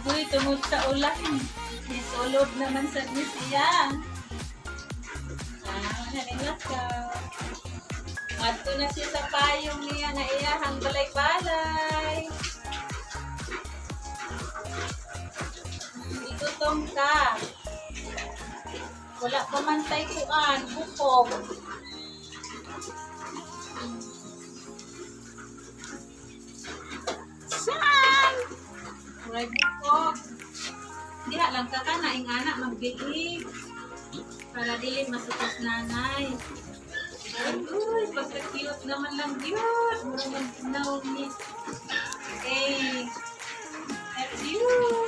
Uy, tungod sa ulan. Isulod naman sa siya. Hanilas ka. Ato na siya sa payong niya na iyahang balay-balay. Itutom ka. Wala pa man tay kuan, bukog. Saan? Uray bukog. Diha lang ka na, ing anak magbiig. Para dili masukas nanay. Uy, pagka-cute naman lang yun. Murang mag-now ni. Okay. That's you.